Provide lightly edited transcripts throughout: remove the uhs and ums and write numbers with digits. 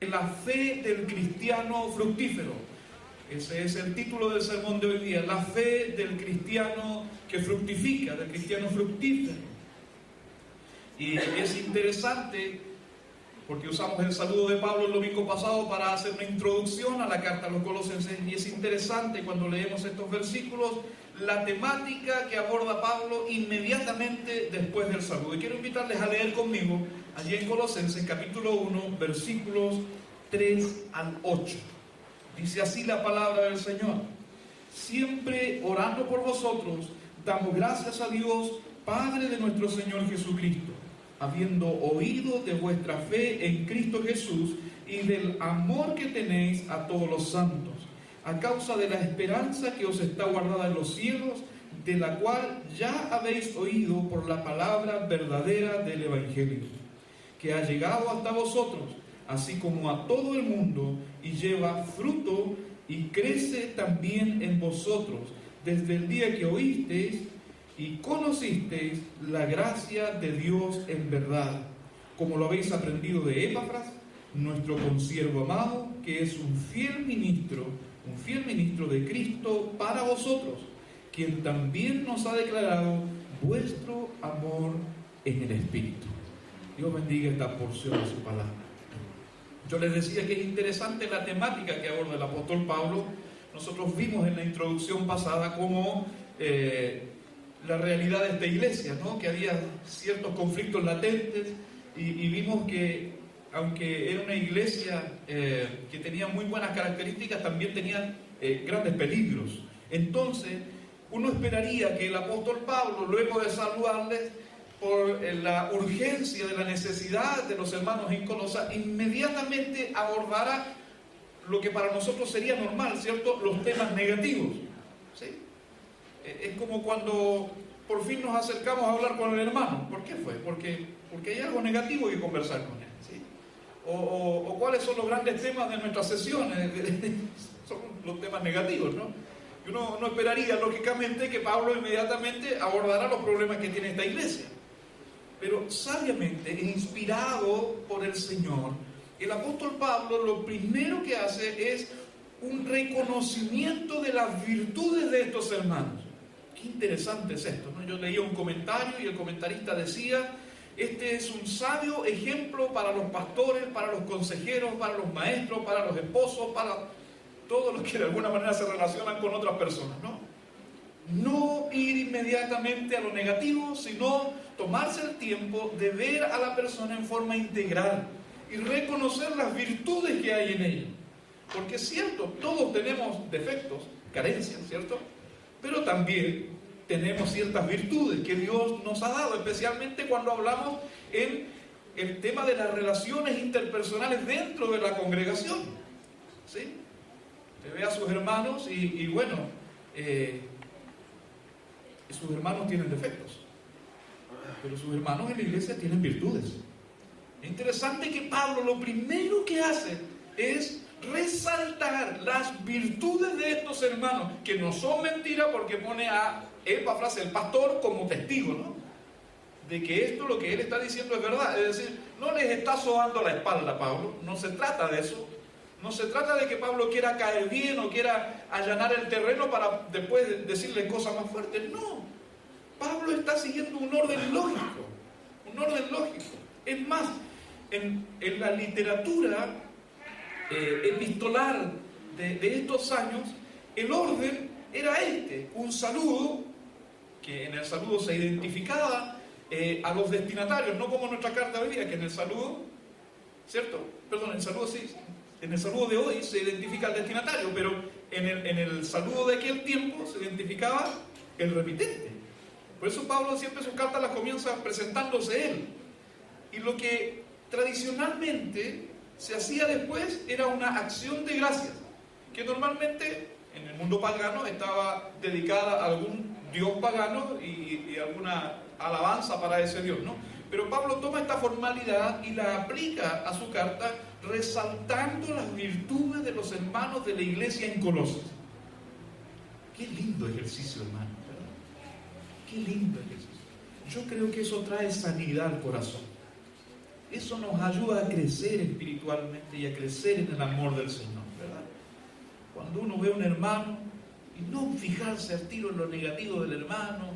La fe del cristiano fructífero. Ese es el título del sermón de hoy día. La fe del cristiano que fructifica, del cristiano fructífero. Y es interesante porque usamos el saludo de Pablo el domingo pasado para hacer una introducción a la carta a los Colosenses, y es interesante cuando leemos estos versículos la temática que aborda Pablo inmediatamente después del saludo. Y quiero invitarles a leer conmigo allí en Colosenses capítulo 1 versículos 3 al 8. Dice así la palabra del Señor: siempre orando por vosotros, damos gracias a Dios, Padre de nuestro Señor Jesucristo, habiendo oído de vuestra fe en Cristo Jesús y del amor que tenéis a todos los santos, a causa de la esperanza que os está guardada en los cielos, de la cual ya habéis oído por la palabra verdadera del Evangelio, que ha llegado hasta vosotros, así como a todo el mundo, y lleva fruto y crece también en vosotros, desde el día que oísteis y conocisteis la gracia de Dios en verdad, como lo habéis aprendido de Epafras, nuestro consiervo amado, que es un fiel ministro de Cristo para vosotros, quien también nos ha declarado vuestro amor en el Espíritu. Dios bendiga esta porción de su palabra. Yo les decía que es interesante la temática que aborda el apóstol Pablo. Nosotros vimos en la introducción pasada cómo la realidad de esta iglesia, ¿no? Que había ciertos conflictos latentes, y vimos que aunque era una iglesia que tenía muy buenas características, también tenía grandes peligros. Entonces uno esperaría que el apóstol Pablo, luego de saludarles por la urgencia de la necesidad de los hermanos en Colosas, inmediatamente abordara lo que para nosotros sería normal, ¿cierto? Los temas negativos, ¿sí? Es como cuando por fin nos acercamos a hablar con el hermano. ¿Por qué fue? Porque hay algo negativo que conversar con él, ¿sí? O cuáles son los grandes temas de nuestras sesiones. Son los temas negativos, ¿no? Y uno no esperaría, lógicamente, que Pablo inmediatamente abordara los problemas que tiene esta iglesia. Pero sabiamente, inspirado por el Señor, el apóstol Pablo lo primero que hace es un reconocimiento de las virtudes de estos hermanos. Qué interesante es esto, ¿no? Yo leía un comentario y el comentarista decía: este es un sabio ejemplo para los pastores, para los consejeros, para los maestros, para los esposos, para todos los que de alguna manera se relacionan con otras personas, ¿no? No ir inmediatamente a lo negativo, sino tomarse el tiempo de ver a la persona en forma integral y reconocer las virtudes que hay en ella. Porque es cierto, todos tenemos defectos, carencias, ¿cierto? Pero también tenemos ciertas virtudes que Dios nos ha dado, especialmente cuando hablamos en el tema de las relaciones interpersonales dentro de la congregación, ¿sí? Te ve a sus hermanos y bueno, sus hermanos tienen defectos, pero sus hermanos en la iglesia tienen virtudes. Es interesante que Pablo lo primero que hace es resaltar las virtudes de estos hermanos, que no son mentiras, porque pone a Epafras, el pastor, como testigo, ¿no? De que esto, lo que él está diciendo, es verdad. Es decir, no les está sobando la espalda a Pablo, no se trata de eso. No se trata de que Pablo quiera caer bien o quiera allanar el terreno para después decirle cosas más fuertes. No, Pablo está siguiendo un orden lógico, Es más, en la literatura epistolar de estos años, el orden era un saludo, que en el saludo se identificaba a los destinatarios, no como nuestra carta de hoy día, que en el saludo, ¿cierto? Perdón, el saludo sí, en el saludo de hoy se identifica al destinatario, pero en el saludo de aquel tiempo se identificaba el remitente. Por eso Pablo siempre sus cartas las comienza presentándose él. Y lo que tradicionalmente se hacía después era una acción de gracias, que normalmente en el mundo pagano estaba dedicada a algún dios pagano y alguna alabanza para ese dios, ¿no? Pero Pablo toma esta formalidad y la aplica a su carta, resaltando las virtudes de los hermanos de la iglesia en Colosas. Qué lindo ejercicio, hermano, ¿verdad? Qué lindo ejercicio. Yo creo que eso trae sanidad al corazón. Eso nos ayuda a crecer espiritualmente y a crecer en el amor del Señor, ¿verdad? Cuando uno ve a un hermano y no fijarse al tiro en lo negativo del hermano,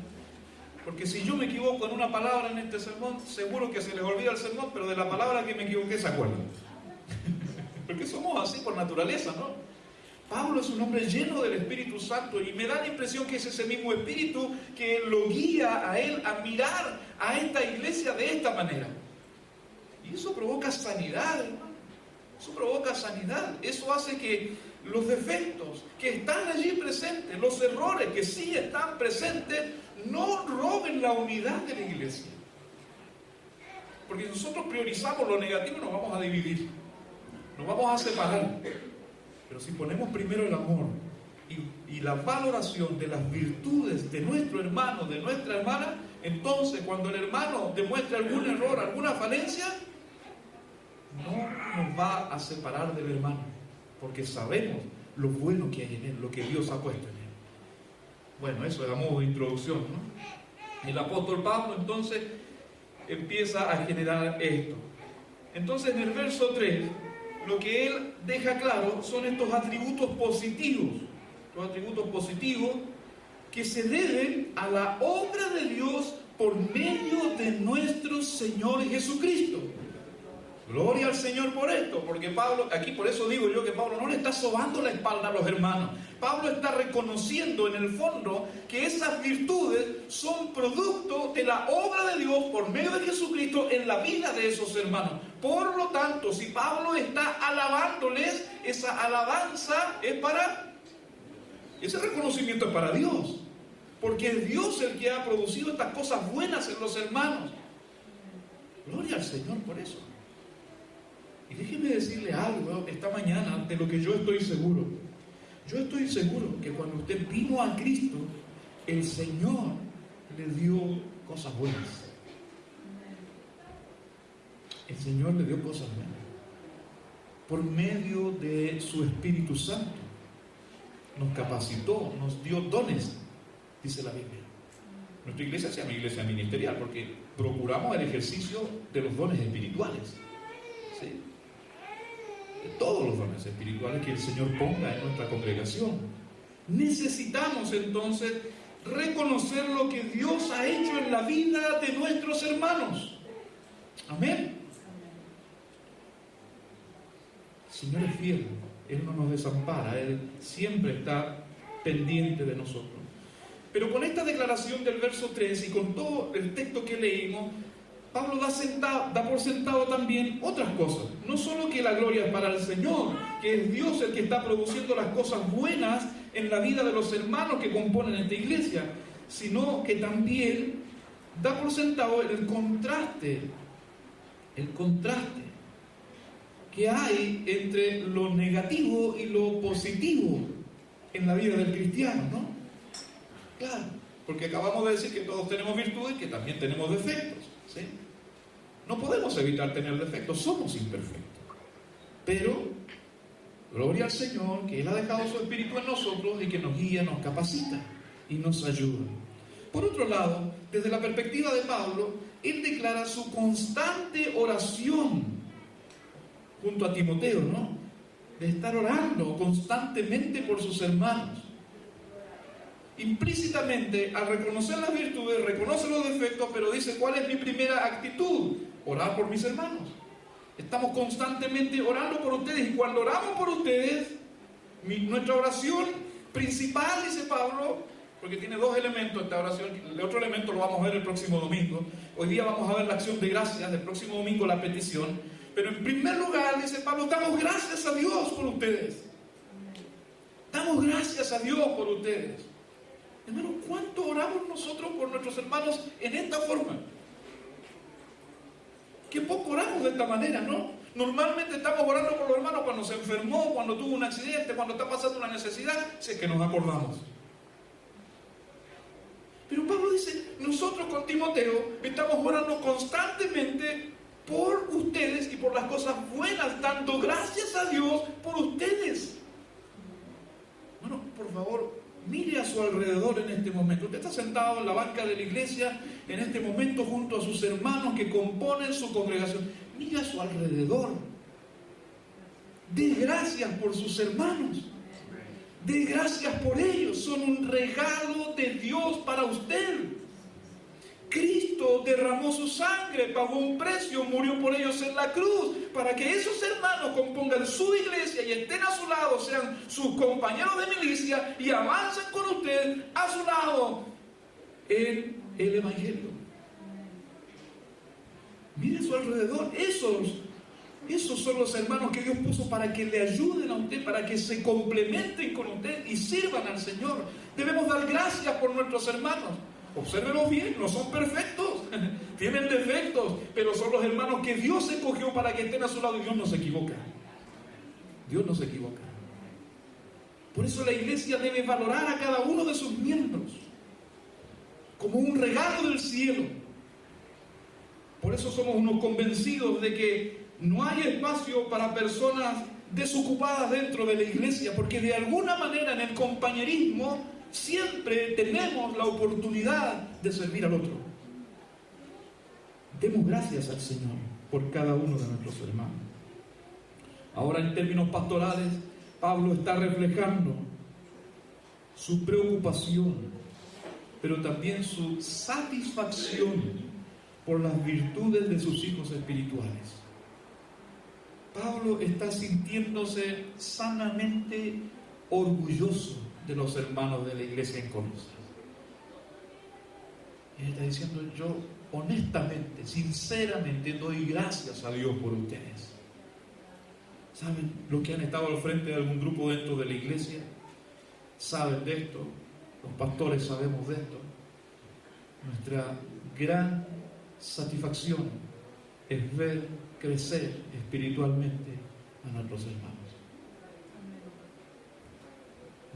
porque si yo me equivoco en una palabra en este sermón, seguro que se les olvida el sermón, pero de la palabra que me equivoqué se acuerdan. Porque somos así por naturaleza, ¿no? Pablo es un hombre lleno del Espíritu Santo y me da la impresión que es ese mismo Espíritu que lo guía a él a mirar a esta iglesia de esta manera. Y eso provoca sanidad, hermano. Eso provoca sanidad. Eso hace que los defectos que están allí presentes, los errores que sí están presentes, no roben la unidad de la iglesia. Porque si nosotros priorizamos lo negativo, nos vamos a dividir, nos vamos a separar. Pero si ponemos primero el amor y la valoración de las virtudes de nuestro hermano, de nuestra hermana, entonces cuando el hermano demuestre algún error, alguna falencia, no nos va a separar del hermano, porque sabemos lo bueno que hay en él, lo que Dios ha puesto en él. Bueno, eso es a modo de introducción, ¿no? El apóstol Pablo entonces empieza a generar esto. Entonces en el verso 3, lo que él deja claro son estos atributos positivos. Los atributos positivos que se deben a la obra de Dios por medio de nuestro Señor Jesucristo. Gloria al Señor por esto, porque Pablo, aquí por eso digo yo que Pablo no le está sobando la espalda a los hermanos. Pablo está reconociendo en el fondo que esas virtudes son producto de la obra de Dios por medio de Jesucristo en la vida de esos hermanos. Por lo tanto, si Pablo está alabándoles, esa alabanza es para, ese reconocimiento es para Dios, porque es Dios el que ha producido estas cosas buenas en los hermanos. Gloria al Señor por eso. Y déjeme decirle algo esta mañana de lo que yo estoy seguro. Yo estoy seguro que cuando usted vino a Cristo, el Señor le dio cosas buenas. El Señor le dio cosas buenas. Por medio de su Espíritu Santo. Nos capacitó, nos dio dones, dice la Biblia. Nuestra iglesia se llama iglesia ministerial porque procuramos el ejercicio de los dones espirituales. ¿Sí? De todos los dones espirituales que el Señor ponga en nuestra congregación. Necesitamos entonces reconocer lo que Dios ha hecho en la vida de nuestros hermanos. Amén. El Señor es fiel, Él no nos desampara, Él siempre está pendiente de nosotros. Pero con esta declaración del verso 3 y con todo el texto que leímos, Pablo da por sentado también otras cosas. No solo que la gloria es para el Señor, que es Dios el que está produciendo las cosas buenas en la vida de los hermanos que componen esta iglesia, sino que también da por sentado el contraste que hay entre lo negativo y lo positivo en la vida del cristiano, ¿no? Claro, porque acabamos de decir que todos tenemos virtudes y que también tenemos defectos, ¿sí? No podemos evitar tener defectos, somos imperfectos. Pero, gloria al Señor, que Él ha dejado su Espíritu en nosotros y que nos guía, nos capacita y nos ayuda. Por otro lado, desde la perspectiva de Pablo, él declara su constante oración junto a Timoteo, ¿no? De estar orando constantemente por sus hermanos. Implícitamente, al reconocer las virtudes, reconoce los defectos, pero dice, ¿cuál es mi primera actitud? Orar por mis hermanos. Estamos constantemente orando por ustedes, y cuando oramos por ustedes, nuestra oración principal, dice Pablo, porque tiene dos elementos esta oración, el otro elemento lo vamos a ver el próximo domingo. Hoy día vamos a ver la acción de gracias, del próximo domingo la petición. Pero en primer lugar, dice Pablo, damos gracias a Dios por ustedes. Damos gracias a Dios por ustedes. Hermano, ¿cuánto oramos nosotros por nuestros hermanos en esta forma? Qué poco oramos de esta manera, ¿no? Normalmente estamos orando por los hermanos cuando se enfermó, cuando tuvo un accidente, cuando está pasando una necesidad, si es que nos acordamos. Pero Pablo dice, nosotros con Timoteo estamos orando constantemente por ustedes y por las cosas buenas, dando gracias a Dios por ustedes. Bueno, por favor, Mire a su alrededor en este momento. Usted está sentado en la banca de la iglesia en este momento junto a sus hermanos que componen su congregación. Mire a su alrededor. Dé gracias por sus hermanos. Dé gracias por ellos. Son un regalo de Dios para usted. Cristo derramó su sangre, pagó un precio, murió por ellos en la cruz, para que esos hermanos compongan su iglesia y estén a su lado, sean sus compañeros de milicia y avancen con usted a su lado en el Evangelio. Mire a su alrededor, esos son los hermanos que Dios puso para que le ayuden a usted, para que se complementen con usted y sirvan al Señor. Debemos dar gracias por nuestros hermanos. Obsérvelos bien, no son perfectos, tienen defectos, pero son los hermanos que Dios escogió para que estén a su lado y Dios no se equivoca. Dios no se equivoca. Por eso la iglesia debe valorar a cada uno de sus miembros como un regalo del cielo. Por eso somos unos convencidos de que no hay espacio para personas desocupadas dentro de la iglesia, porque de alguna manera en el compañerismo siempre tenemos la oportunidad de servir al otro. Demos gracias al Señor por cada uno de nuestros hermanos. Ahora, en términos pastorales, Pablo está reflejando su preocupación, pero también su satisfacción por las virtudes de sus hijos espirituales. Pablo está sintiéndose sanamente orgulloso de los hermanos de la iglesia en Colosas. Él está diciendo: yo honestamente, sinceramente doy gracias a Dios por ustedes. ¿Saben? Los que han estado al frente de algún grupo dentro de la iglesia saben de esto, los pastores sabemos de esto. Nuestra gran satisfacción es ver crecer espiritualmente a nuestros hermanos.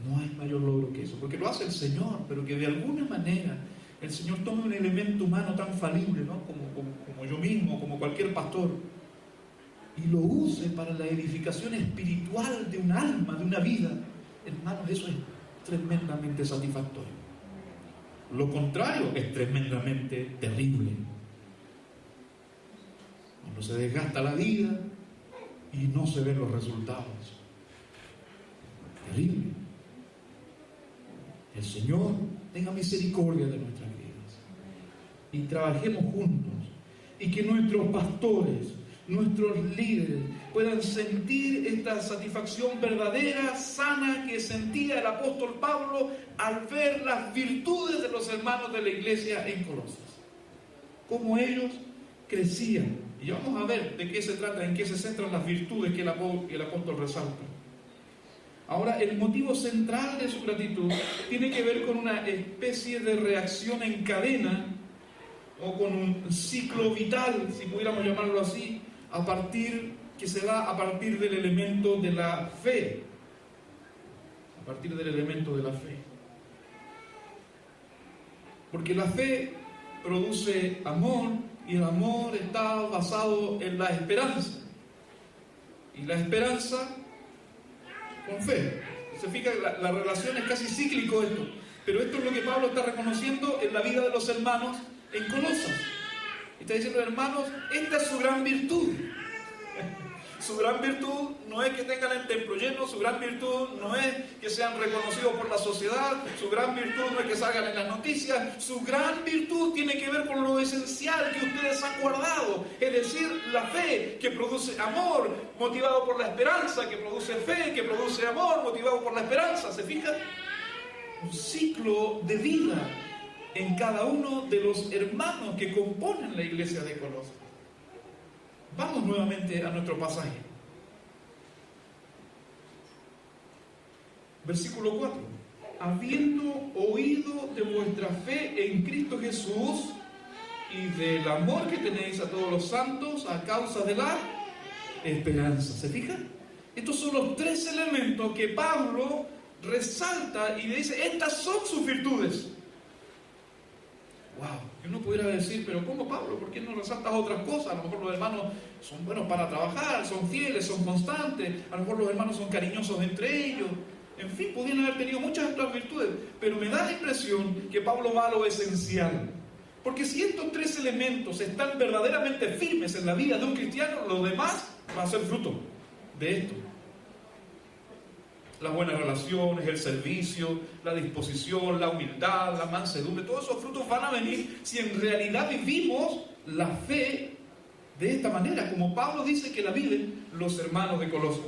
No hay mayor logro que eso, porque lo hace el Señor, pero que de alguna manera el Señor tome un elemento humano tan falible, ¿no? como yo mismo, como cualquier pastor, y lo use para la edificación espiritual de un alma, de una vida. Hermanos, eso es tremendamente satisfactorio. Lo contrario es tremendamente terrible. Cuando se desgasta la vida y no se ven los resultados. Terrible. El Señor tenga misericordia de nuestras vidas y trabajemos juntos, y que nuestros pastores, nuestros líderes puedan sentir esta satisfacción verdadera, sana, que sentía el apóstol Pablo al ver las virtudes de los hermanos de la iglesia en Colosas, cómo ellos crecían. Y vamos a ver de qué se trata, en qué se centran las virtudes que el apóstol resalta. Ahora, el motivo central de su gratitud tiene que ver con una especie de reacción en cadena, o con un ciclo vital, si pudiéramos llamarlo así, que se da a partir del elemento de la fe. A partir del elemento de la fe. Porque la fe produce amor, y el amor está basado en la esperanza. Y la esperanza con fe. Se fija, la relación es casi cíclico esto. Pero esto es lo que Pablo está reconociendo en la vida de los hermanos en Colosas. Está diciendo: hermanos, esta es su gran virtud. Su gran virtud no es que tengan el templo lleno, su gran virtud no es que sean reconocidos por la sociedad, su gran virtud no es que salgan en las noticias, su gran virtud tiene que ver con lo esencial que ustedes han guardado, es decir, la fe que produce amor, motivado por la esperanza, que produce fe, que produce amor, motivado por la esperanza. ¿Se fijan? Un ciclo de vida en cada uno de los hermanos que componen la iglesia de Colosas. Vamos nuevamente a nuestro pasaje. Versículo 4. Habiendo oído de vuestra fe en Cristo Jesús y del amor que tenéis a todos los santos a causa de la esperanza. ¿Se fijan? Estos son los tres elementos que Pablo resalta y dice: estas son sus virtudes. Wow, uno pudiera decir: pero ¿cómo, Pablo? ¿Por qué no resaltas otras cosas? A lo mejor los hermanos son buenos para trabajar, son fieles, son constantes, a lo mejor los hermanos son cariñosos entre ellos. En fin, podían haber tenido muchas otras virtudes, pero me da la impresión que Pablo va a lo esencial. Porque si estos tres elementos están verdaderamente firmes en la vida de un cristiano, lo demás va a ser fruto de esto. Las buenas relaciones, el servicio, la disposición, la humildad, la mansedumbre, todos esos frutos van a venir si en realidad vivimos la fe de esta manera, como Pablo dice que la viven los hermanos de Colosas.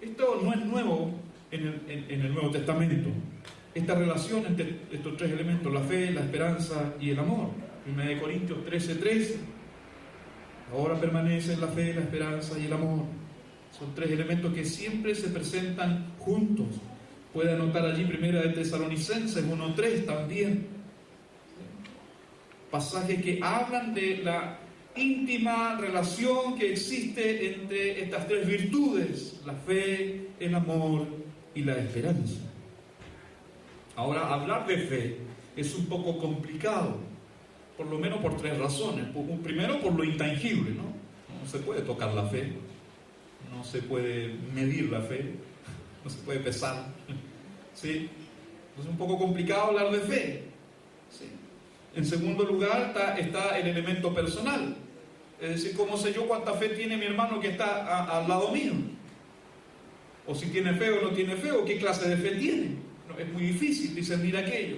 Esto no es nuevo en el Nuevo Testamento. Esta relación entre estos tres elementos, la fe, la esperanza y el amor. 1 Corintios 13:13. Ahora permanecen la fe, la esperanza y el amor. Son tres elementos que siempre se presentan juntos. Puede anotar allí 1 Tesalonicenses 1:3 también. Pasajes que hablan de la íntima relación que existe entre estas tres virtudes: la fe, el amor y la esperanza. Ahora, hablar de fe es un poco complicado, por lo menos por tres razones. Primero, por lo intangible, ¿no? No se puede tocar la fe, no se puede medir la fe, no se puede pesar, ¿sí? Es un poco complicado hablar de fe, ¿sí? En segundo lugar está el elemento personal. Es decir, ¿cómo sé yo cuánta fe tiene mi hermano que está al lado mío? O si tiene fe o no tiene fe, o qué clase de fe tiene. No, es muy difícil discernir aquello.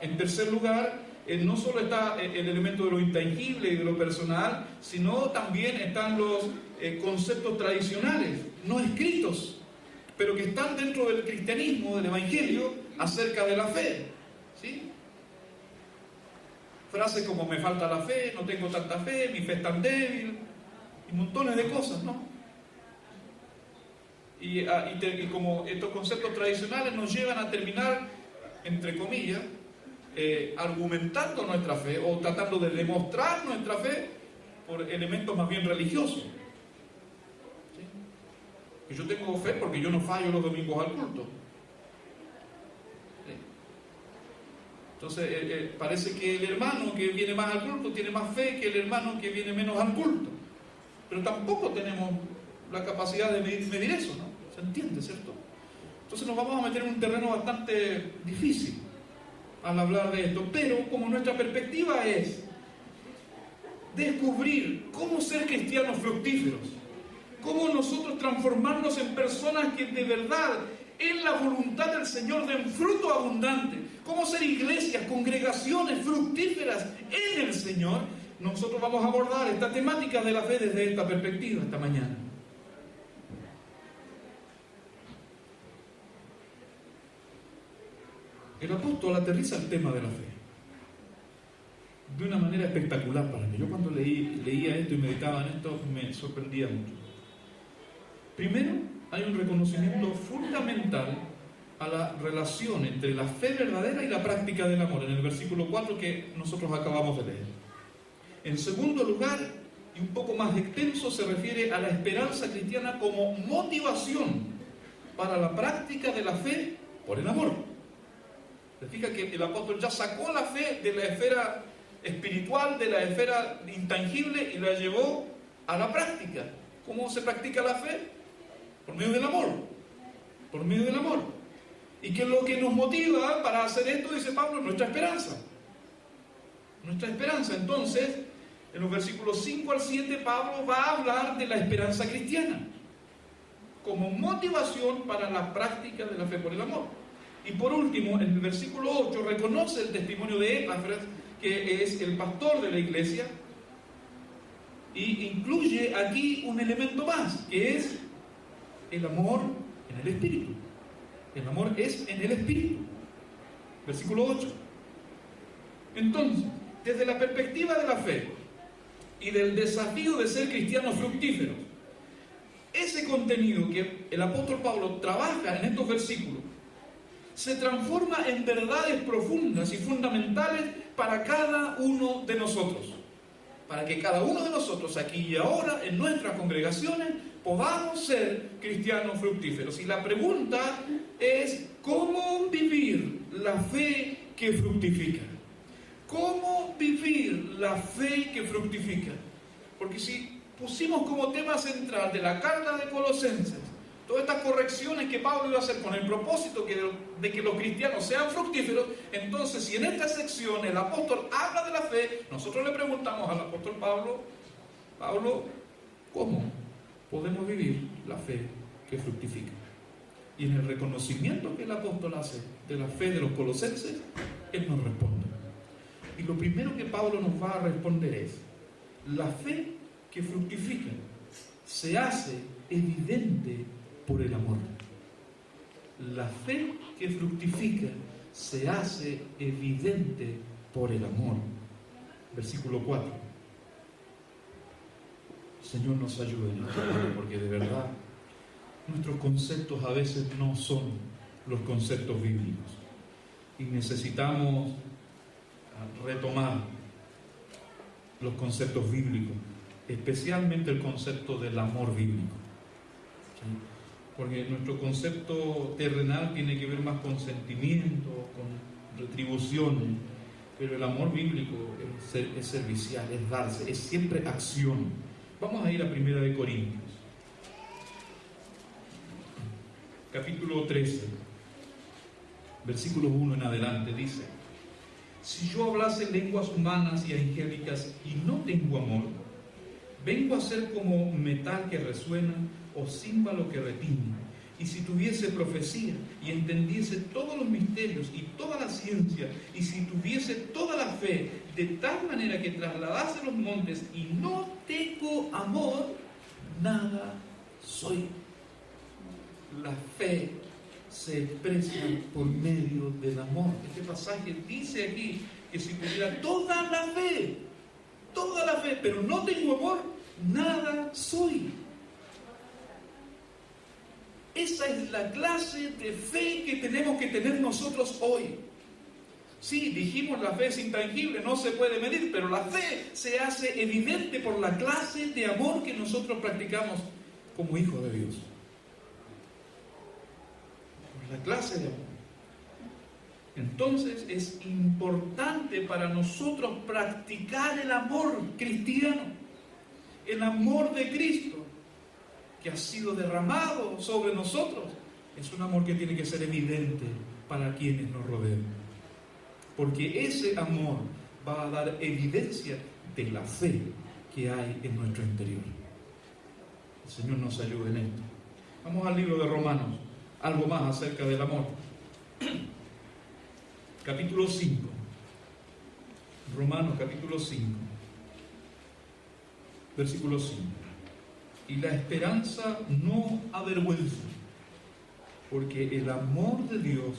En tercer lugar, no solo está el elemento de lo intangible y de lo personal, sino también están los conceptos tradicionales, no escritos, pero que están dentro del cristianismo, del evangelio, acerca de la fe, ¿sí? Frases como me falta la fe, no tengo tanta fe, mi fe es tan débil, y montones de cosas, ¿no? Y como estos conceptos tradicionales nos llevan a terminar, entre comillas, argumentando nuestra fe o tratando de demostrar nuestra fe por elementos más bien religiosos. ¿Sí? Que yo tengo fe porque yo no fallo los domingos al culto. ¿Sí? Entonces parece que el hermano que viene más al culto tiene más fe que el hermano que viene menos al culto. Pero tampoco tenemos la capacidad de medir eso, ¿no? ¿Se entiende, cierto? Entonces nos vamos a meter en un terreno bastante difícil al hablar de esto, pero como nuestra perspectiva es descubrir cómo ser cristianos fructíferos, cómo nosotros transformarnos en personas que de verdad en la voluntad del Señor den fruto abundante, cómo ser iglesias, congregaciones fructíferas en el Señor, nosotros vamos a abordar esta temática de la fe desde esta perspectiva esta mañana. El apóstol aterriza el tema de la fe de una manera espectacular para mí. Yo cuando leía esto y meditaba en esto me sorprendía mucho. Primero, hay un reconocimiento fundamental a la relación entre la fe verdadera y la práctica del amor, en el versículo 4 que nosotros acabamos de leer. En segundo lugar, y un poco más extenso, se refiere a la esperanza cristiana como motivación para la práctica de la fe por el amor. Se fija que el apóstol ya sacó la fe de la esfera espiritual, de la esfera intangible, y la llevó a la práctica. ¿Cómo se practica la fe? Por medio del amor. Por medio del amor. Y que lo que nos motiva para hacer esto, dice Pablo, es nuestra esperanza. Nuestra esperanza. Entonces, en los versículos 5 al 7, Pablo va a hablar de la esperanza cristiana como motivación para la práctica de la fe por el amor. Y por último, en el versículo 8, reconoce el testimonio de Epafras, que es el pastor de la iglesia, y incluye aquí un elemento más, que es el amor en el Espíritu. El amor es en el Espíritu. Versículo 8. Entonces, desde la perspectiva de la fe y del desafío de ser cristianos fructíferos, ese contenido que el apóstol Pablo trabaja en estos versículos se transforma en verdades profundas y fundamentales para cada uno de nosotros, para que cada uno de nosotros aquí y ahora en nuestras congregaciones podamos ser cristianos fructíferos. Y la pregunta es: ¿cómo vivir la fe que fructifica? ¿Cómo vivir la fe que fructifica? Porque si pusimos como tema central de la carta de Colosenses Todas estas correcciones que Pablo iba a hacer con el propósito de que los cristianos sean fructíferos. Entonces, si en esta sección el apóstol habla de la fe, nosotros le preguntamos al apóstol Pablo, ¿cómo podemos vivir la fe que fructifica? Y en el reconocimiento que el apóstol hace de la fe de los colosenses, él nos responde. Y lo primero que Pablo nos va a responder es: la fe que fructifica se hace evidente por el amor. La fe que fructifica se hace evidente por el amor. Versículo 4. Señor, nos ayude, porque de verdad nuestros conceptos a veces no son los conceptos bíblicos y necesitamos retomar los conceptos bíblicos, especialmente el concepto del amor bíblico, ¿sí? Porque nuestro concepto terrenal tiene que ver más con sentimiento, con retribuciones, pero el amor bíblico es servicial, es darse, es siempre acción. Vamos a ir a 1 Corintios, capítulo 13, versículos 1 en adelante, dice: si yo hablase lenguas humanas y angélicas y no tengo amor, vengo a ser como metal que resuena o címbalo que retiñe. Y si tuviese profecía y entendiese todos los misterios y toda la ciencia, y si tuviese toda la fe, de tal manera que trasladase los montes y no tengo amor, nada soy. La fe se expresa por medio del amor. Este pasaje dice aquí que si tuviera toda la fe, pero no tengo amor, nada soy. Esa es la clase de fe que tenemos que tener nosotros hoy. Sí, dijimos la fe es intangible, no se puede medir, pero la fe se hace evidente por la clase de amor que nosotros practicamos como hijos de Dios. Por la clase de amor. Entonces es importante para nosotros practicar el amor cristiano, el amor de Cristo, que ha sido derramado sobre nosotros. Es un amor que tiene que ser evidente para quienes nos rodean, porque ese amor va a dar evidencia de la fe que hay en nuestro interior. El Señor nos ayude en esto. Vamos al libro de Romanos, algo más acerca del amor. Capítulo 5. Romanos capítulo 5, versículo 5. Y la esperanza no avergüenza, porque el amor de Dios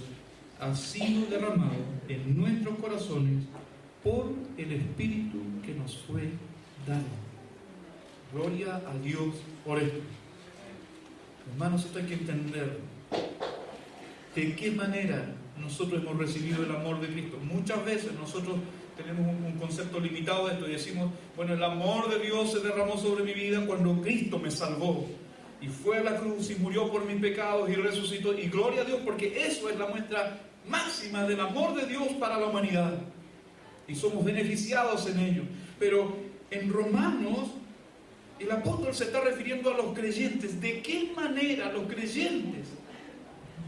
ha sido derramado en nuestros corazones por el Espíritu que nos fue dado. Gloria a Dios por esto. Hermanos, esto hay que entender. ¿De qué manera nosotros hemos recibido el amor de Cristo? Muchas veces nosotros tenemos un concepto limitado de esto y decimos: bueno, el amor de Dios se derramó sobre mi vida cuando Cristo me salvó y fue a la cruz y murió por mis pecados y resucitó, y gloria a Dios, porque eso es la muestra máxima del amor de Dios para la humanidad y somos beneficiados en ello. Pero en Romanos el apóstol se está refiriendo a los creyentes. ¿De qué manera los creyentes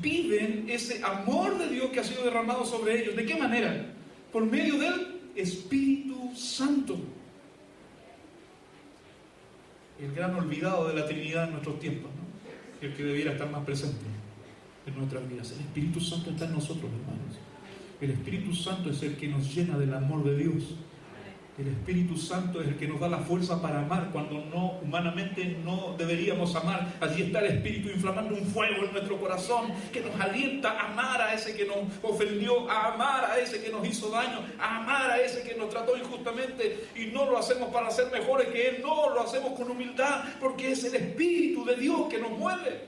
viven ese amor de Dios que ha sido derramado sobre ellos? ¿De qué manera? Por medio del Espíritu Santo, el gran olvidado de la Trinidad en nuestros tiempos, ¿no? El que debiera estar más presente en nuestras vidas. El Espíritu Santo está en nosotros, hermanos. El Espíritu Santo es el que nos llena del amor de Dios. El Espíritu Santo es el que nos da la fuerza para amar cuando no, humanamente no deberíamos amar. Allí está el Espíritu inflamando un fuego en nuestro corazón que nos alienta a amar a ese que nos ofendió, a amar a ese que nos hizo daño, a amar a ese que nos trató injustamente. Y no lo hacemos para ser mejores que Él, no, lo hacemos con humildad, porque es el Espíritu de Dios que nos mueve.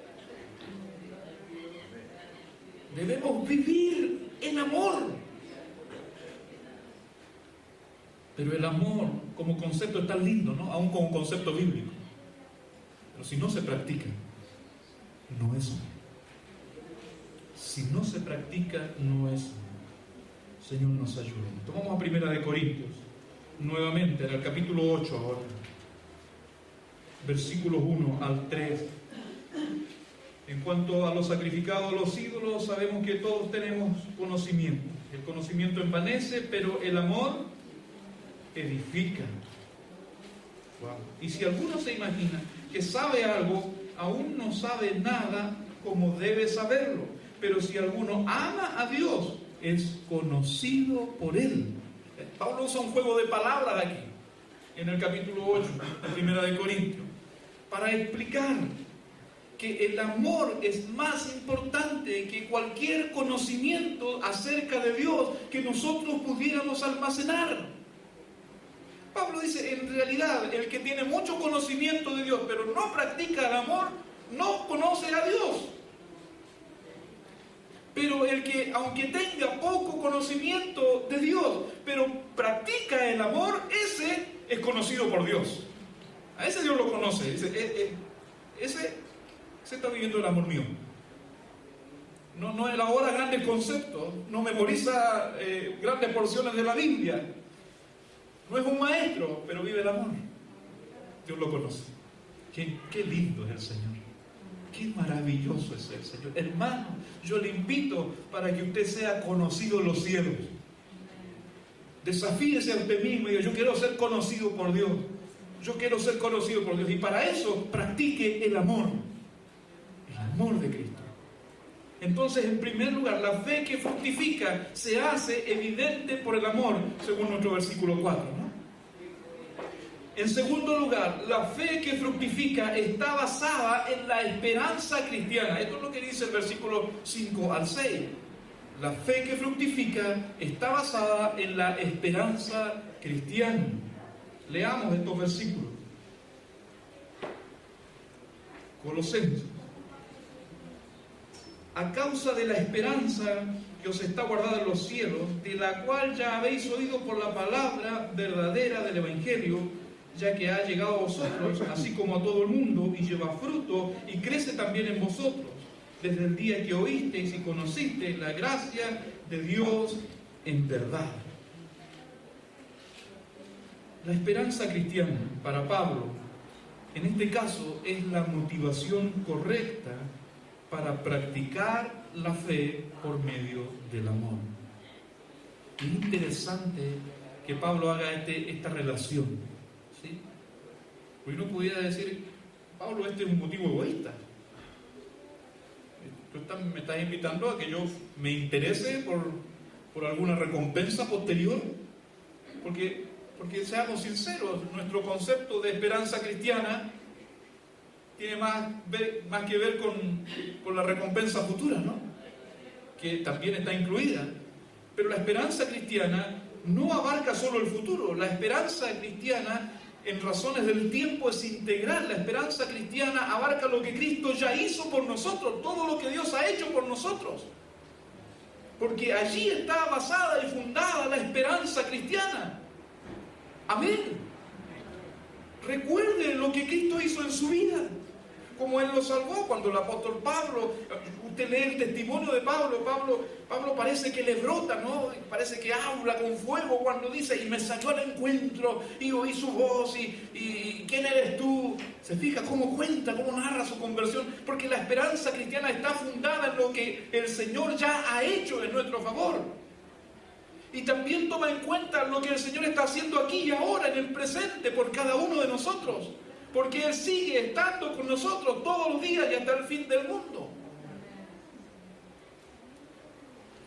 Debemos vivir en amor. Pero el amor como concepto es tan lindo, ¿no? Aún como concepto bíblico. Pero si no se practica, no es amor. Si no se practica, no es amor. Señor, nos ayude. Tomamos a 1 Corintios, nuevamente, en el capítulo 8 ahora. Versículos 1 al 3. En cuanto a lo sacrificado a los ídolos, sabemos que todos tenemos conocimiento. El conocimiento envanece, pero el amor edifica. Wow. Y si alguno se imagina que sabe algo, aún no sabe nada como debe saberlo. Pero si alguno ama a Dios, es conocido por Él. Pablo usa un juego de palabras aquí, en el capítulo 8, de 1 de Corintios, para explicar que el amor es más importante que cualquier conocimiento acerca de Dios que nosotros pudiéramos almacenar. Pablo dice, en realidad, el que tiene mucho conocimiento de Dios, pero no practica el amor, no conoce a Dios. Pero el que, aunque tenga poco conocimiento de Dios, pero practica el amor, ese es conocido por Dios. A ese Dios lo conoce. Ese está viviendo el amor mío. No elabora grandes conceptos, no memoriza grandes porciones de la Biblia. No es un maestro, pero vive el amor. Dios lo conoce. Qué lindo es el Señor. Qué maravilloso es el Señor. Hermano, yo le invito para que usted sea conocido en los cielos. Desafíese a usted mismo y diga, yo quiero ser conocido por Dios. Yo quiero ser conocido por Dios. Y para eso practique el amor. El amor de Cristo. Entonces, en primer lugar, la fe que fructifica se hace evidente por el amor, según nuestro versículo 4, ¿no? En segundo lugar, la fe que fructifica está basada en la esperanza cristiana. Esto es lo que dice el versículo 5 al 6. La fe que fructifica está basada en la esperanza cristiana. Leamos estos versículos. Colosenses. A causa de la esperanza que os está guardada en los cielos, de la cual ya habéis oído por la palabra verdadera del Evangelio, ya que ha llegado a vosotros, así como a todo el mundo, y lleva fruto, y crece también en vosotros, desde el día que oísteis y conocisteis la gracia de Dios en verdad. La esperanza cristiana, para Pablo, en este caso, es la motivación correcta para practicar la fe por medio del amor. Es interesante que Pablo haga esta relación, ¿sí? Porque uno pudiera decir, Pablo, este es un motivo egoísta. Tú me estás invitando a que yo me interese por alguna recompensa posterior, porque seamos sinceros, nuestro concepto de esperanza cristiana tiene más que ver con la recompensa futura, ¿no? Que también está incluida. Pero la esperanza cristiana no abarca solo el futuro. La esperanza cristiana, en razones del tiempo, es integral. La esperanza cristiana abarca lo que Cristo ya hizo por nosotros, todo lo que Dios ha hecho por nosotros. Porque allí está basada y fundada la esperanza cristiana. Amén. Recuerde lo que Cristo hizo en su vida. Como Él lo salvó cuando el apóstol Pablo, usted lee el testimonio de Pablo, Pablo parece que le brota, ¿no? Parece que habla con fuego cuando dice, y me salió al encuentro, y oí su voz, y ¿quién eres tú? Se fija cómo cuenta, cómo narra su conversión, porque la esperanza cristiana está fundada en lo que el Señor ya ha hecho en nuestro favor. Y también toma en cuenta lo que el Señor está haciendo aquí y ahora, en el presente, por cada uno de nosotros. Porque Él sigue estando con nosotros todos los días y hasta el fin del mundo.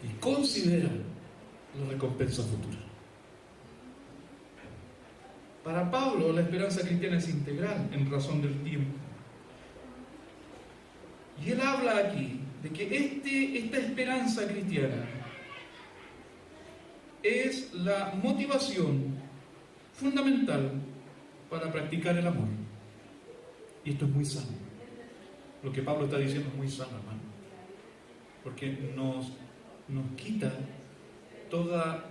Y considera la recompensa futura. Para Pablo, la esperanza cristiana es integral en razón del tiempo. Y él habla aquí de que esta esperanza cristiana es la motivación fundamental para practicar el amor. Y esto es muy sano. Lo que Pablo está diciendo es muy sano, hermano. Porque nos quita toda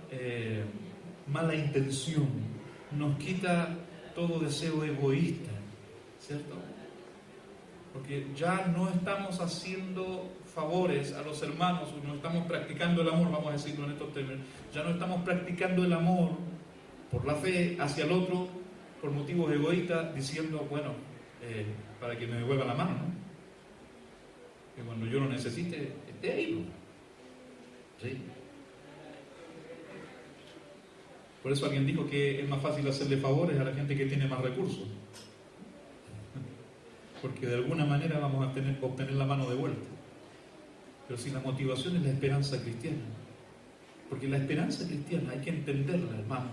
mala intención, nos quita todo deseo egoísta, ¿cierto? Porque ya no estamos haciendo favores a los hermanos, no estamos practicando el amor, vamos a decirlo en estos términos. Ya no estamos practicando el amor por la fe hacia el otro, por motivos egoístas, diciendo, bueno, para que me devuelva la mano, ¿no? Que cuando yo lo necesite, esté ahí, ¿no? ¿Sí? Por eso alguien dijo que es más fácil hacerle favores a la gente que tiene más recursos. Porque de alguna manera vamos a obtener la mano de vuelta. Pero si la motivación es la esperanza cristiana, porque la esperanza cristiana hay que entenderla, hermano,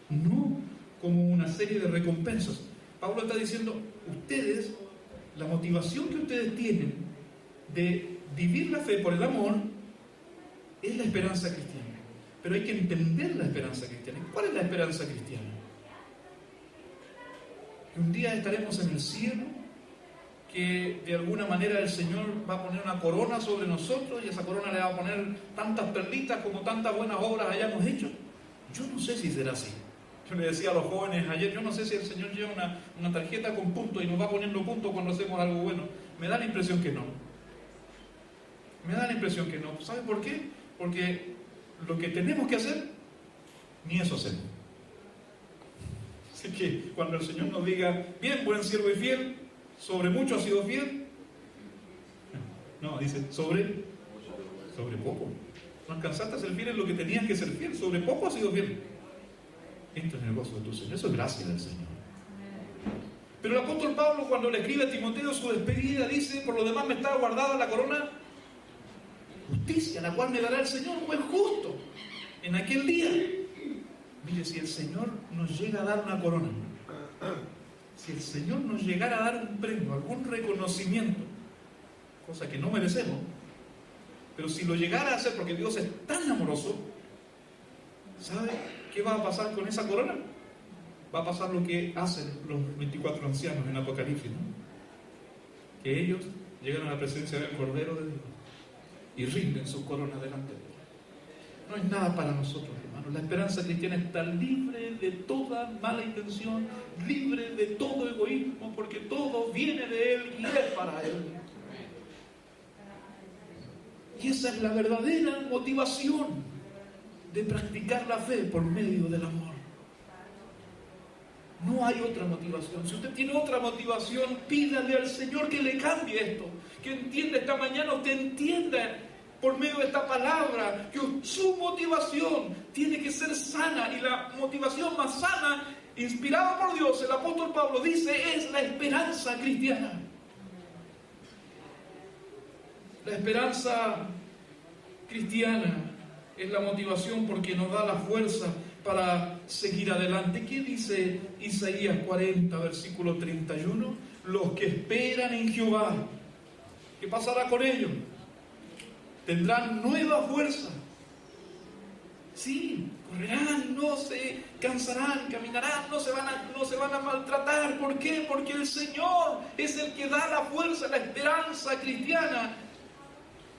no como una serie de recompensas. Pablo está diciendo, ustedes, la motivación que ustedes tienen de vivir la fe por el amor es la esperanza cristiana. Pero hay que entender la esperanza cristiana. ¿Cuál es la esperanza cristiana? Que un día estaremos en el cielo, que de alguna manera el Señor va a poner una corona sobre nosotros y esa corona le va a poner tantas perlitas como tantas buenas obras hayamos hecho. Yo no sé si será así. Yo le decía a los jóvenes ayer, yo no sé si el Señor lleva una tarjeta con puntos y nos va poniendo puntos cuando hacemos algo bueno. Me da la impresión que no. Me da la impresión que no. ¿Sabe por qué? Porque lo que tenemos que hacer, ni eso hacemos. Así que cuando el Señor nos diga, bien, buen siervo y fiel, sobre mucho has sido fiel. No, dice, sobre poco. No alcanzaste a ser fiel en lo que tenías que ser fiel. Sobre poco has sido fiel. Entra en el gozo de tu Señor. Eso es gracia del Señor. Pero el apóstol Pablo, cuando le escribe a Timoteo su despedida, dice, por lo demás me está guardada la corona justicia, la cual me dará el Señor, un buen justo, en aquel día. Mire, si el Señor nos llega a dar una corona, si el Señor nos llegara a dar un premio, algún reconocimiento, cosa que no merecemos, pero si lo llegara a hacer, porque Dios es tan amoroso, ¿sabe qué va a pasar con esa corona? Va a pasar lo que hacen los 24 ancianos en Apocalipsis, ¿no? Que ellos llegan a la presencia del Cordero de Dios y rinden sus coronas delante de Él. No es nada para nosotros, hermanos. La esperanza cristiana está libre de toda mala intención, libre de todo egoísmo, porque todo viene de Él y es para Él. Y esa es la verdadera motivación de practicar la fe por medio del amor. No hay otra motivación. Si usted tiene otra motivación, pídale al Señor que le cambie esto. Que entienda esta mañana, usted entienda por medio de esta palabra que su motivación tiene que ser sana. Y la motivación más sana, inspirada por Dios, el apóstol Pablo dice, es la esperanza cristiana. La esperanza cristiana es la motivación porque nos da la fuerza para seguir adelante. ¿Qué dice Isaías 40, versículo 31? Los que esperan en Jehová, ¿qué pasará con ellos? Tendrán nueva fuerza. Sí, correrán, no se cansarán, caminarán, no se van a maltratar. ¿Por qué? Porque el Señor es el que da la fuerza. La esperanza cristiana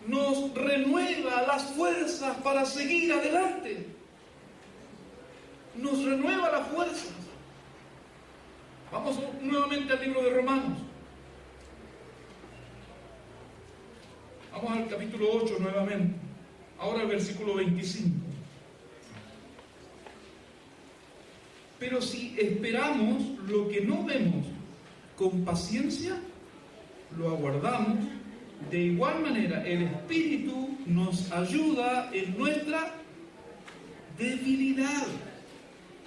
nos renueva las fuerzas para seguir adelante. Nos renueva las fuerzas. Vamos nuevamente al libro de Romanos. Vamos al capítulo 8 nuevamente. Ahora el versículo 25. Pero si esperamos lo que no vemos con paciencia, lo aguardamos. De igual manera, el Espíritu nos ayuda en nuestra debilidad.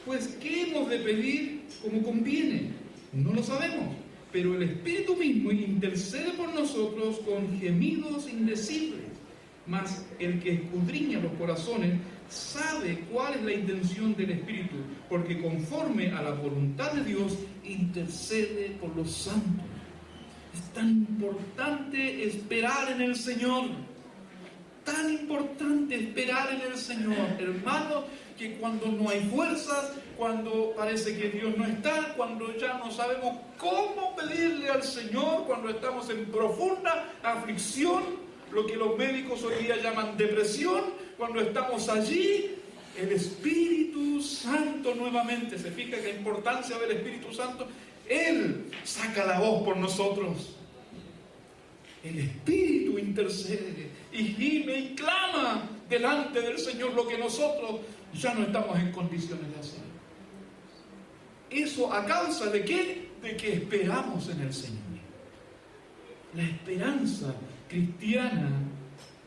Pues, ¿qué hemos de pedir como conviene? No lo sabemos, pero el Espíritu mismo intercede por nosotros con gemidos indecibles. Mas el que escudriña los corazones sabe cuál es la intención del Espíritu, porque conforme a la voluntad de Dios intercede por los santos. Es tan importante esperar en el Señor. Tan importante esperar en el Señor, hermano, que cuando no hay fuerzas, cuando parece que Dios no está, cuando ya no sabemos cómo pedirle al Señor, cuando estamos en profunda aflicción, lo que los médicos hoy día llaman depresión, cuando estamos allí, el Espíritu Santo nuevamente, se fija que la importancia del Espíritu Santo, Él saca la voz por nosotros. El Espíritu intercede y gime y clama delante del Señor lo que nosotros ya no estamos en condiciones de hacer. ¿Eso a causa de qué? De que esperamos en el Señor. La esperanza cristiana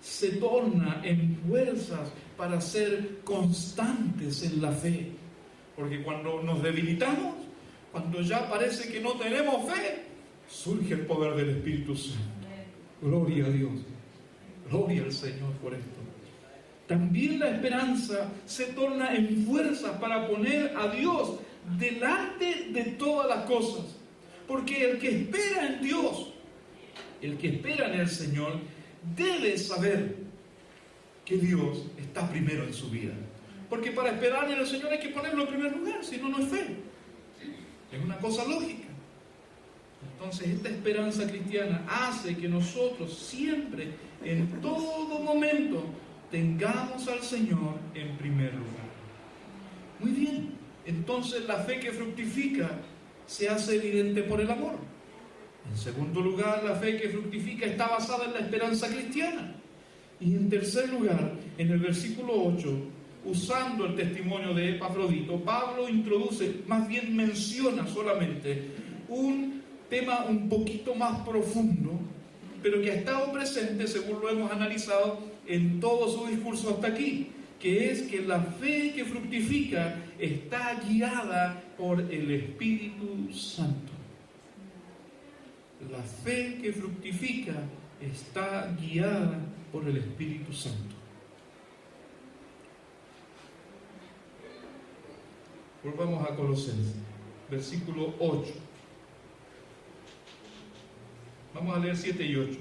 se torna en fuerzas para ser constantes en la fe. Porque cuando nos debilitamos, cuando ya parece que no tenemos fe, surge el poder del Espíritu Santo. Gloria a Dios. Gloria al Señor por esto. También la esperanza se torna en fuerzas para poner a Dios delante de todas las cosas. Porque el que espera en Dios, el que espera en el Señor, debe saber que Dios está primero en su vida. Porque para esperar en el Señor hay que ponerlo en primer lugar, si no, no es fe. Es una cosa lógica. Entonces, esta esperanza cristiana hace que nosotros siempre, en todo momento, tengamos al Señor en primer lugar. Muy bien, entonces la fe que fructifica se hace evidente por el amor. En segundo lugar, la fe que fructifica está basada en la esperanza cristiana. Y en tercer lugar, en el versículo 8, usando el testimonio de Epafrodito, Pablo introduce, más bien menciona solamente un tema un poquito más profundo, pero que ha estado presente, según lo hemos analizado, en todo su discurso hasta aquí, que es que la fe que fructifica está guiada por el Espíritu Santo. La fe que fructifica está guiada por el Espíritu Santo. Volvamos a Colosenses, versículo 8. Vamos a leer 7 y 8.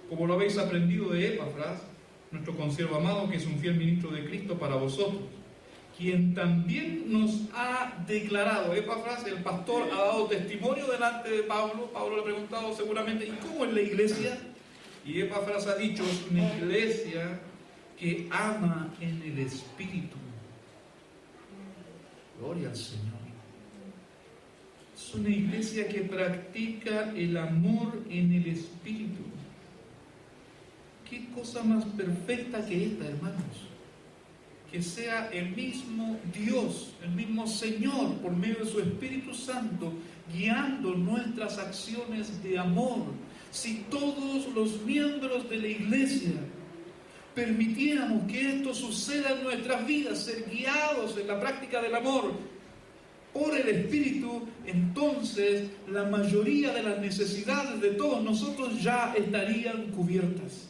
Como lo habéis aprendido de Epafras, nuestro consiervo amado, que es un fiel ministro de Cristo para vosotros, quien también nos ha declarado. Epafras, el pastor, ha dado testimonio delante de Pablo. Pablo le ha preguntado seguramente, ¿y cómo es la iglesia? Y Epafras ha dicho, es una iglesia que ama en el Espíritu. Gloria al Señor. Es una iglesia que practica el amor en el Espíritu. ¿Qué cosa más perfecta que esta, hermanos? Que sea el mismo Dios, el mismo Señor, por medio de su Espíritu Santo, guiando nuestras acciones de amor. Si todos los miembros de la iglesia permitiéramos que esto suceda en nuestras vidas, ser guiados en la práctica del amor por el Espíritu, entonces la mayoría de las necesidades de todos nosotros ya estarían cubiertas.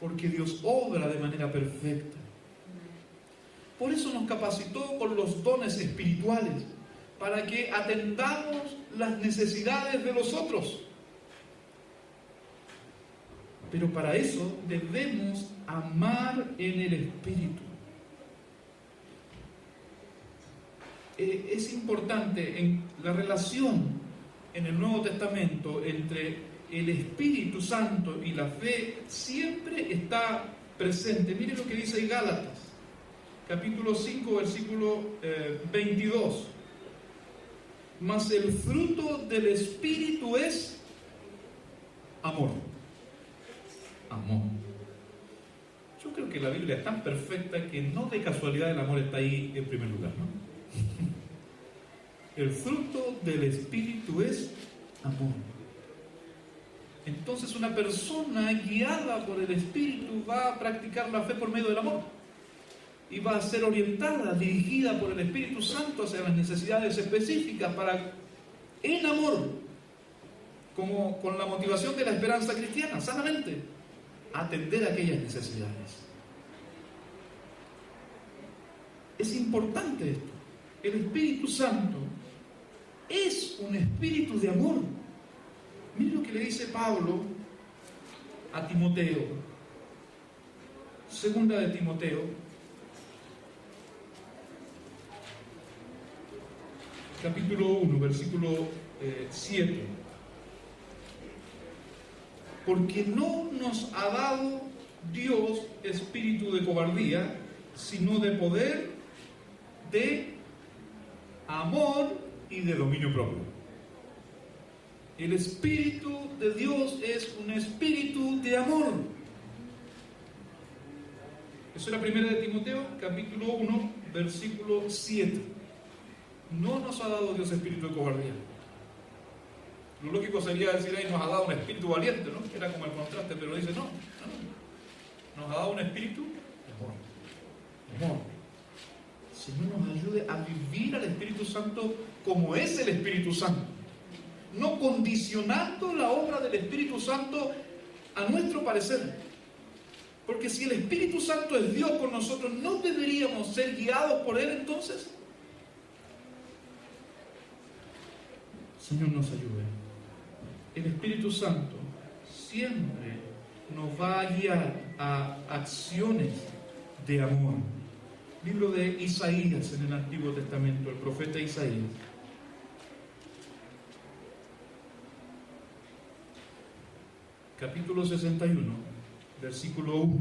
Porque Dios obra de manera perfecta. Por eso nos capacitó con los dones espirituales, para que atendamos las necesidades de los otros. Pero para eso debemos amar en el Espíritu. Es importante en la relación en el Nuevo Testamento entre el Espíritu Santo y la fe, siempre está presente. Miren lo que dice Gálatas, capítulo 5, versículo 22. Mas el fruto del Espíritu es amor. Amor. Yo creo que la Biblia es tan perfecta que no de casualidad el amor está ahí en primer lugar, ¿no? El fruto del Espíritu es amor. Entonces una persona guiada por el Espíritu va a practicar la fe por medio del amor. Y va a ser orientada, dirigida por el Espíritu Santo hacia las necesidades específicas para, en amor, como con la motivación de la esperanza cristiana, sanamente, atender aquellas necesidades. Es importante esto. El Espíritu Santo es un espíritu de amor. Miren lo que le dice Pablo a Timoteo. Segunda de Timoteo, capítulo 1, versículo 7. Porque no nos ha dado Dios espíritu de cobardía, sino de poder, de amor y de dominio propio. El Espíritu de Dios es un espíritu de amor. Eso es la primera de Timoteo, capítulo 1, versículo 7. No nos ha dado Dios espíritu de cobardía. Lo lógico sería decir ahí nos ha dado un espíritu valiente, ¿no? Era como el contraste, pero dice no. Nos ha dado un espíritu de amor. Señor nos ayude a vivir al Espíritu Santo como es el Espíritu Santo, no condicionando la obra del Espíritu Santo a nuestro parecer. Porque si el Espíritu Santo es Dios con nosotros, ¿no deberíamos ser guiados por Él entonces? Señor nos ayude. El Espíritu Santo siempre nos va a guiar a acciones de amor. Libro de Isaías en el Antiguo Testamento, el profeta Isaías. Capítulo 61, versículo 1.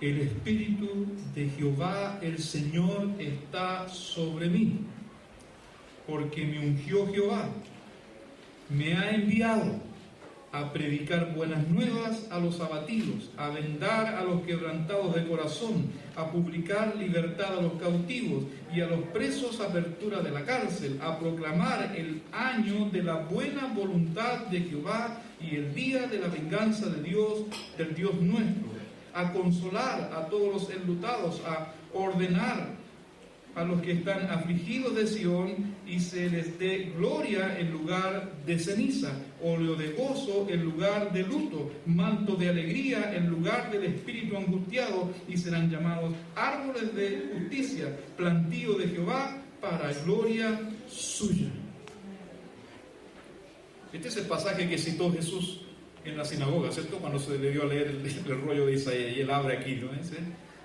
El Espíritu de Jehová el Señor está sobre mí, porque me ungió Jehová, me ha enviado a predicar buenas nuevas a los abatidos, a vendar a los quebrantados de corazón, a publicar libertad a los cautivos y a los presos apertura de la cárcel, a proclamar el año de la buena voluntad de Jehová y el día de la venganza de Dios, del Dios nuestro, a consolar a todos los enlutados, a ordenar a los que están afligidos de Sión, y se les dé gloria en lugar de ceniza, óleo de gozo en lugar de luto, manto de alegría en lugar del espíritu angustiado, y serán llamados árboles de justicia, plantío de Jehová para gloria suya. Este es el pasaje que citó Jesús en la sinagoga, ¿cierto? Cuando se le dio a leer el rollo de Isaías, y él abre aquí, ¿no?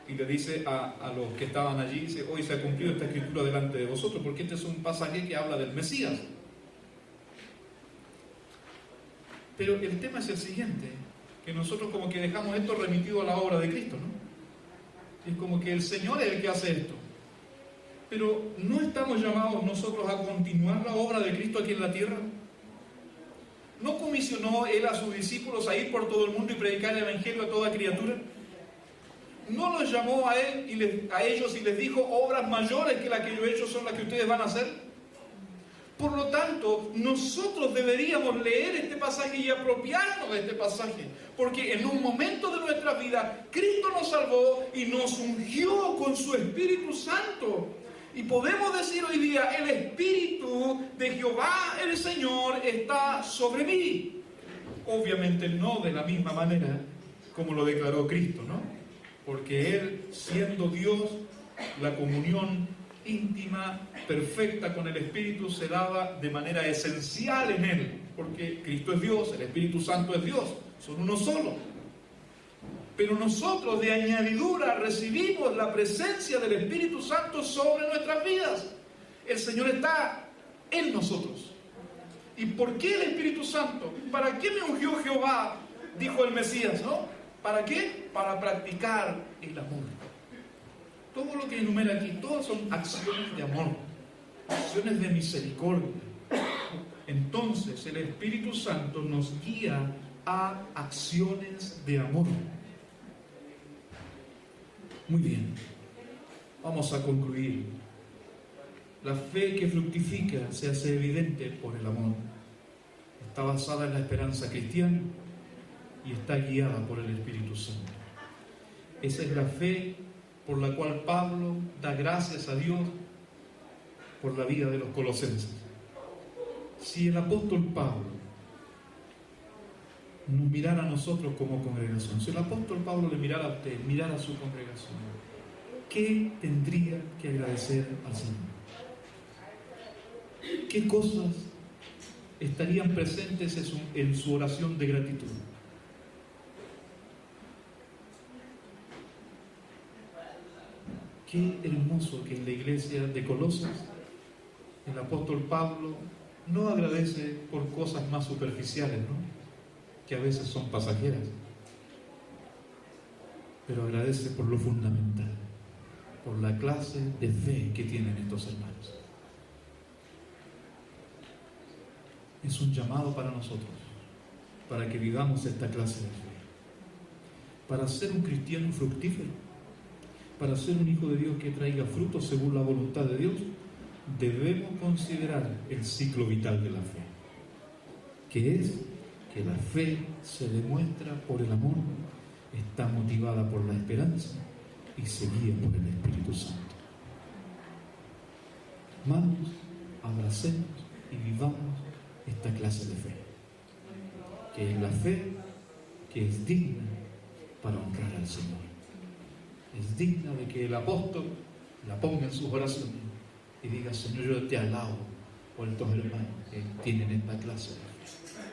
Y le dice a los que estaban allí, dice, hoy se ha cumplido esta escritura delante de vosotros, porque este es un pasaje que habla del Mesías. Pero el tema es el siguiente, que nosotros como que dejamos esto remitido a la obra de Cristo, ¿no? Es como que el Señor es el que hace esto. Pero ¿no estamos llamados nosotros a continuar la obra de Cristo aquí en la tierra? ¿No comisionó Él a sus discípulos a ir por todo el mundo y predicar el Evangelio a toda criatura? ¿No los llamó a Él a ellos y les dijo, obras mayores que las que yo he hecho son las que ustedes van a hacer? Por lo tanto, nosotros deberíamos leer este pasaje y apropiarnos de este pasaje, porque en un momento de nuestra vida, Cristo nos salvó y nos ungió con su Espíritu Santo. Y podemos decir hoy día, el Espíritu de Jehová el Señor está sobre mí. Obviamente no de la misma manera como lo declaró Cristo, ¿no? Porque Él, siendo Dios, la comunión íntima, perfecta con el Espíritu se daba de manera esencial en Él, porque Cristo es Dios, el Espíritu Santo es Dios, son uno solo. Pero nosotros de añadidura recibimos la presencia del Espíritu Santo sobre nuestras vidas. El Señor está en nosotros. ¿Y por qué el Espíritu Santo? ¿Para qué me ungió Jehová? Dijo el Mesías, ¿no? ¿Para qué? Para practicar el amor. Todo lo que enumera aquí, todas son acciones de amor, acciones de misericordia. Entonces el Espíritu Santo nos guía a acciones de amor. Muy bien, vamos a concluir. La fe que fructifica se hace evidente por el amor. Está basada en la esperanza cristiana y está guiada por el Espíritu Santo. Esa es la fe por la cual Pablo da gracias a Dios por la vida de los colosenses. Si el apóstol Pablo nos mirara a nosotros como congregación, si el apóstol Pablo le mirara a usted, mirara a su congregación, ¿qué tendría que agradecer al Señor? ¿Qué cosas estarían presentes en su oración de gratitud? Qué hermoso que en la iglesia de Colosas el apóstol Pablo no agradece por cosas más superficiales, ¿no? Que a veces son pasajeras, pero agradece por lo fundamental, por la clase de fe que tienen estos hermanos. Es un llamado para nosotros, para que vivamos esta clase de fe, para ser un cristiano fructífero, para ser un hijo de Dios que traiga frutos según la voluntad de Dios. debemos considerar el ciclo vital de la fe, que es que la fe se demuestra por el amor, está motivada por la esperanza y se guía por el Espíritu Santo. Hermanos, abracemos y vivamos esta clase de fe, que es la fe que es digna para honrar al Señor. Es digna de que el apóstol la ponga en sus oraciones y diga: Señor, yo te alabo por estos hermanos que tienen esta clase de fe.